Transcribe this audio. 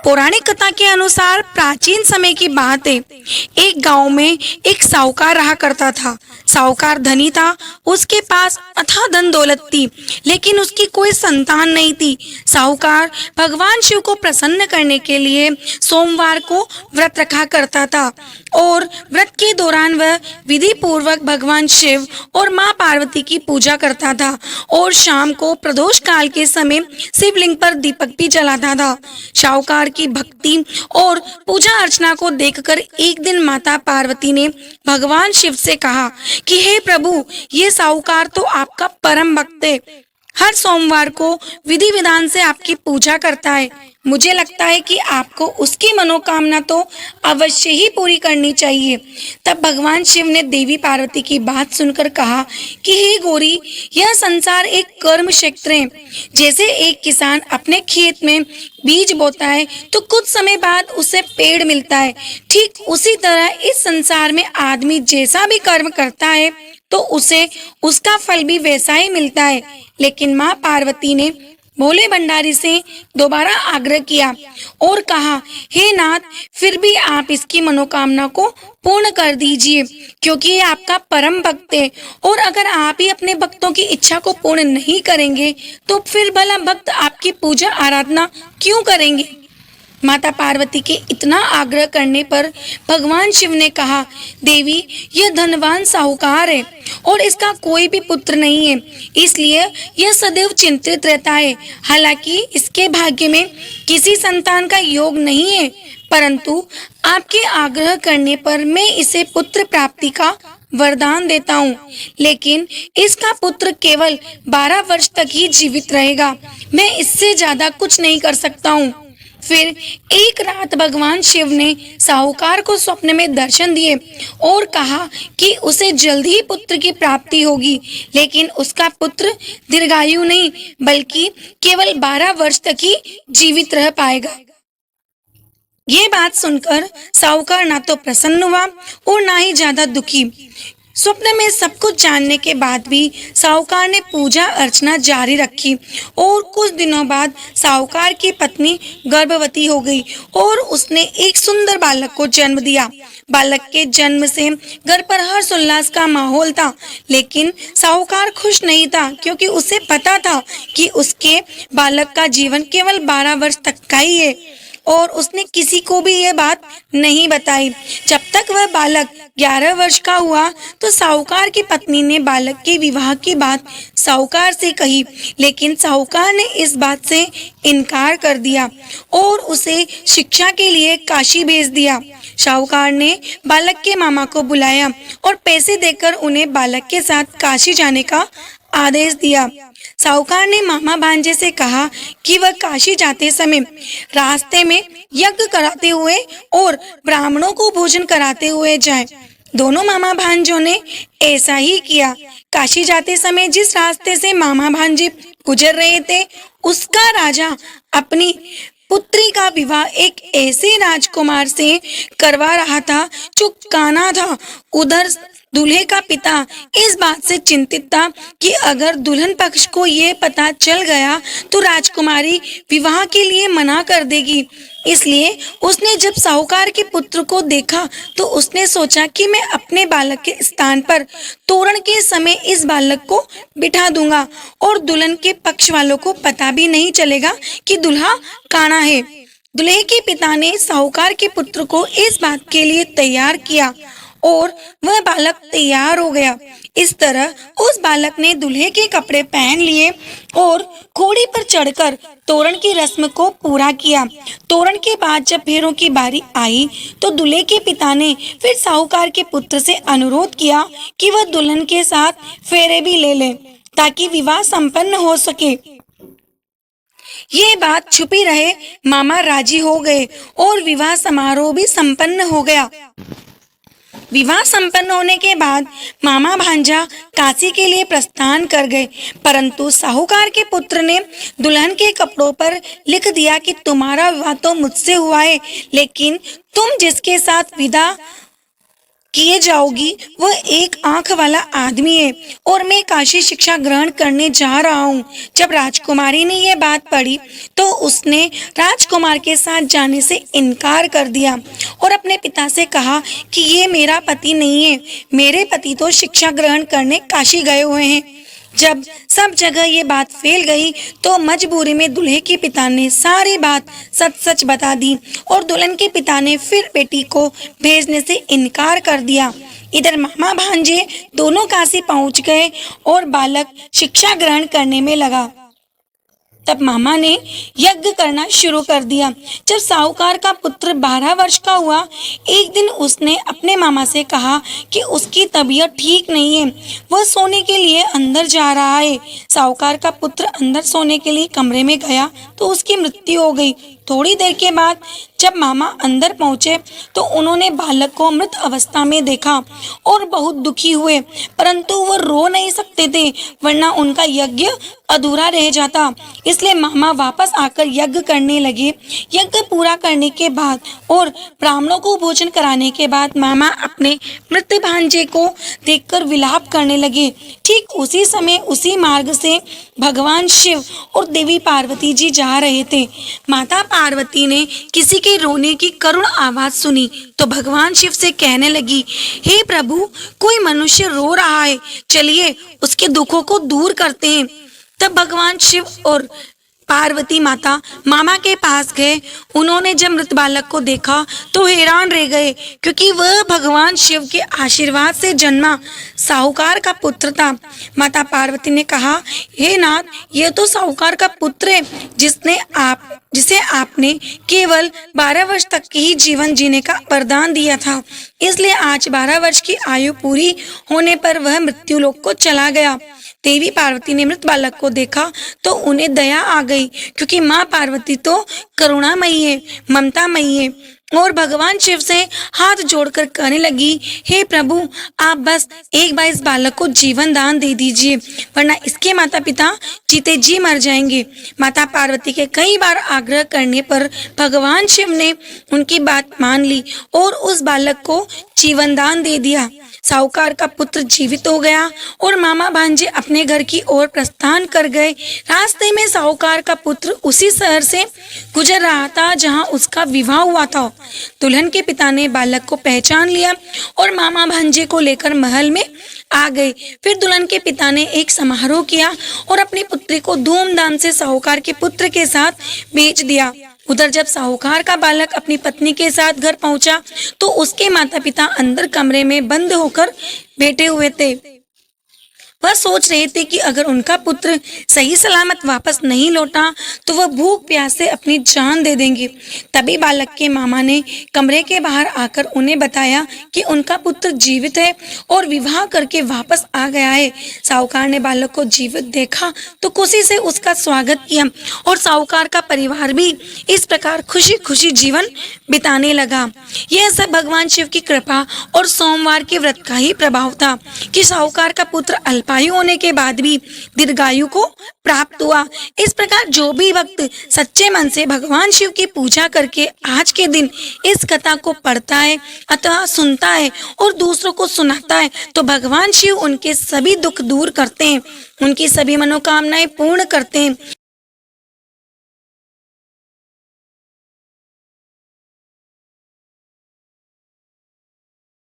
पौराणिक कथा के अनुसार प्राचीन समय की बात है। एक गांव में एक साहूकार रहा करता था। साहूकार धनी था, उसके पास अथाह धन दौलत थी, लेकिन उसकी कोई संतान नहीं थी। साहूकार भगवान शिव को प्रसन्न करने के लिए सोमवार को व्रत रखा करता था और व्रत के दौरान वह विधि पूर्वक भगवान शिव और माँ पार्वती की पूजा करता था और शाम को प्रदोष काल के समय शिवलिंग पर दीपक भी जलाता था। साहूकार की भक्ति और पूजा अर्चना को देखकर एक दिन माता पार्वती ने भगवान शिव से कहा कि हे प्रभु, ये साहूकार तो आपका परम भक्त है, हर सोमवार को विधि विधान से आपकी पूजा करता है। मुझे लगता है कि आपको उसकी मनोकामना तो अवश्य ही पूरी करनी चाहिए। तब भगवान शिव ने देवी पार्वती की बात सुनकर कहा कि हे गौरी, यह संसार एक कर्म क्षेत्र है। जैसे एक किसान अपने खेत में बीज बोता है तो कुछ समय बाद उसे पेड़ मिलता है, ठीक उसी तरह इस संसार में आदमी जैसा भी कर्म करता है तो उसे उसका फल भी वैसा ही मिलता है। लेकिन माँ पार्वती ने भोले भंडारी से दोबारा आग्रह किया और कहा, हे नाथ, फिर भी आप इसकी मनोकामना को पूर्ण कर दीजिए, क्योंकि ये आपका परम भक्त है और अगर आप ही अपने भक्तों की इच्छा को पूर्ण नहीं करेंगे तो फिर भला भक्त आपकी पूजा आराधना क्यों करेंगे। माता पार्वती के इतना आग्रह करने पर भगवान शिव ने कहा, देवी, यह धनवान साहूकार है और इसका कोई भी पुत्र नहीं है, इसलिए यह सदैव चिंतित रहता है। हालांकि इसके भाग्य में किसी संतान का योग नहीं है, परंतु आपके आग्रह करने पर मैं इसे पुत्र प्राप्ति का वरदान देता हूँ, लेकिन इसका पुत्र केवल 12 वर्ष तक ही जीवित रहेगा। मैं इससे ज्यादा कुछ नहीं कर सकता हूँ। फिर एक रात भगवान शिव ने साहूकार को स्वप्न में दर्शन दिए और कहा कि उसे जल्द ही पुत्र की प्राप्ति होगी, लेकिन उसका पुत्र दीर्घायु नहीं बल्कि केवल 12 वर्ष तक ही जीवित रह पाएगा। ये बात सुनकर साहूकार ना तो प्रसन्न हुआ और ना ही ज्यादा दुखी। स्वप्न में सब कुछ जानने के बाद भी साहूकार ने पूजा अर्चना जारी रखी और कुछ दिनों बाद साहूकार की पत्नी गर्भवती हो गई और उसने एक सुंदर बालक को जन्म दिया। बालक के जन्म से घर पर हर्ष उल्लास का माहौल था, लेकिन साहूकार खुश नहीं था, क्योंकि उसे पता था कि उसके बालक का जीवन केवल 12 वर्ष तक का ही है और उसने किसी को भी यह बात नहीं बताई। जब तक वह बालक 11 वर्ष का हुआ तो साहूकार की पत्नी ने बालक के विवाह की बात साहूकार से कही, लेकिन साहूकार ने इस बात से इनकार कर दिया और उसे शिक्षा के लिए काशी भेज दिया। साहूकार ने बालक के मामा को बुलाया और पैसे देकर उन्हें बालक के साथ काशी जाने का आदेश दिया। साहूकार ने मामा भांजे से कहा कि वह काशी जाते समय रास्ते में यज्ञ कराते हुए और ब्राह्मणों को भोजन कराते हुए जाए। दोनों मामा भांजों ने ऐसा ही किया। काशी जाते समय जिस रास्ते से मामा भांजे गुजर रहे थे, उसका राजा अपनी पुत्री का विवाह एक ऐसे राजकुमार से करवा रहा था जो काना था। उधर दूल्हे का पिता इस बात से चिंतित था कि अगर दुल्हन पक्ष को ये पता चल गया तो राजकुमारी विवाह के लिए मना कर देगी। इसलिए उसने जब साहूकार के पुत्र को देखा तो उसने सोचा कि मैं अपने बालक के स्थान पर तोरण के समय इस बालक को बिठा दूंगा और दुल्हन के पक्ष वालों को पता भी नहीं चलेगा कि दूल्हा काना है। दूल्हे के पिता ने साहूकार के पुत्र को इस बात के लिए तैयार किया और वह बालक तैयार हो गया। इस तरह उस बालक ने दूल्हे के कपड़े पहन लिए और घोड़ी पर चढ़कर तोरण की रस्म को पूरा किया। तोरण के बाद जब फेरों की बारी आई तो दूल्हे के पिता ने फिर साहूकार के पुत्र से अनुरोध किया कि वह दुल्हन के साथ फेरे भी ले ले ताकि विवाह संपन्न हो सके। ये बात छुपी रहे मामा राजी हो गए और विवाह समारोह भी संपन्न हो गया। विवाह संपन्न होने के बाद मामा भांजा काशी के लिए प्रस्थान कर गए, परंतु साहूकार के पुत्र ने दुल्हन के कपड़ों पर लिख दिया कि तुम्हारा विवाह तो मुझसे हुआ है, लेकिन तुम जिसके साथ विदा किए जाओगी वह एक आंख वाला आदमी है और मैं काशी शिक्षा ग्रहण करने जा रहा हूँ। जब राजकुमारी ने यह बात पढ़ी तो उसने राजकुमार के साथ जाने से इनकार कर दिया और अपने पिता से कहा कि ये मेरा पति नहीं है, मेरे पति तो शिक्षा ग्रहण करने काशी गए हुए हैं। जब सब जगह ये बात फैल गई तो मजबूरी में दूल्हे के पिता ने सारी बात सच सच बता दी और दुल्हन के पिता ने फिर बेटी को भेजने से इनकार कर दिया। इधर मामा भांजे दोनों काशी पहुंच गए और बालक शिक्षा ग्रहण करने में लगा। तब मामा ने यज्ञ करना शुरू कर दिया। जब साहूकार का पुत्र 12 वर्ष का हुआ, एक दिन उसने अपने मामा से कहा कि उसकी तबीयत ठीक नहीं है, वह सोने के लिए अंदर जा रहा है। साहूकार का पुत्र अंदर सोने के लिए कमरे में गया तो उसकी मृत्यु हो गई। थोड़ी देर के बाद जब मामा अंदर पहुंचे तो उन्होंने बालक को मृत अवस्था में देखा और बहुत दुखी हुए, परंतु वो रो नहीं सकते थे वरना उनका यज्ञ अधूरा रह जाता। इसलिए मामा वापस आकर यज्ञ करने लगे। यज्ञ पूरा करने के बाद और ब्राह्मणों को भोजन कराने के बाद मामा अपने मृत भांजे को देखकर विलाप करने लगे। ठीक उसी समय उसी मार्ग से भगवान शिव और देवी पार्वती जी जा रहे थे। माता पार्वती ने किसी के रोने की करुण आवाज सुनी तो भगवान शिव से कहने लगी, हे प्रभु, कोई मनुष्य रो रहा है, चलिए उसके दुखों को दूर करते हैं। तब भगवान शिव और पार्वती माता मामा के पास गए। उन्होंने जब मृत बालक को देखा तो हैरान रह गए, क्योंकि वह भगवान शिव के आशीर्वाद से जन्मा साहूकार का पुत्र था। माता पार्वती ने कहा, हे नाथ, यह तो साहूकार का पुत्र है जिसे आपने केवल 12 वर्ष तक की ही जीवन जीने का वरदान दिया था। इसलिए आज 12 वर्ष की आयु पूरी होने पर वह मृत्यु लोक को चला गया। देवी पार्वती ने मृत बालक को देखा तो उन्हें दया आ गई, क्योंकि माँ पार्वती तो करुणामयी है, ममतामयी है, और भगवान शिव से हाथ जोड़कर कहने लगी, हे प्रभु, आप बस एक बार इस बालक को जीवन दान दे दीजिए, वरना इसके माता पिता जीते जी मर जाएंगे। माता पार्वती के कई बार आग्रह करने पर भगवान शिव ने उनकी बात मान ली और उस बालक को जीवन दान दे दिया। साहूकार का पुत्र जीवित हो गया और मामा भांजे अपने घर की ओर प्रस्थान कर गए। रास्ते में साहूकार का पुत्र उसी शहर से गुजर रहा था जहां उसका विवाह हुआ था। दुल्हन के पिता ने बालक को पहचान लिया और मामा भांजे को लेकर महल में आ गए। फिर दुल्हन के पिता ने एक समारोह किया और अपनी पुत्री को धूमधाम से साहूकार के पुत्र के साथ भेज दिया। उधर जब साहूकार का बालक अपनी पत्नी के साथ घर पहुंचा तो उसके माता पिता अंदर कमरे में बंद होकर बैठे हुए थे। वह सोच रहे थे कि अगर उनका पुत्र सही सलामत वापस नहीं लौटा तो वह भूख प्यास से अपनी जान दे देंगे। तभी बालक के मामा ने कमरे के बाहर आकर उन्हें बताया कि उनका पुत्र जीवित है और विवाह करके वापस आ गया है। साहूकार ने बालक को जीवित देखा तो खुशी से उसका स्वागत किया और साहूकार का परिवार भी इस प्रकार खुशी खुशी जीवन बिताने लगा। यह सब भगवान शिव की कृपा और सोमवार के व्रत का ही प्रभाव था कि साहूकार का पुत्र अल्पायु होने के बाद भी दीर्घायु को प्राप्त हुआ। इस प्रकार जो भी भक्त सच्चे मन से भगवान शिव की पूजा करके आज के दिन इस कथा को पढ़ता है अथवा सुनता है और दूसरों को सुनाता है तो भगवान शिव उनके सभी दुख दूर करते हैं, उनकी सभी मनोकामनाएं पूर्ण करते हैं।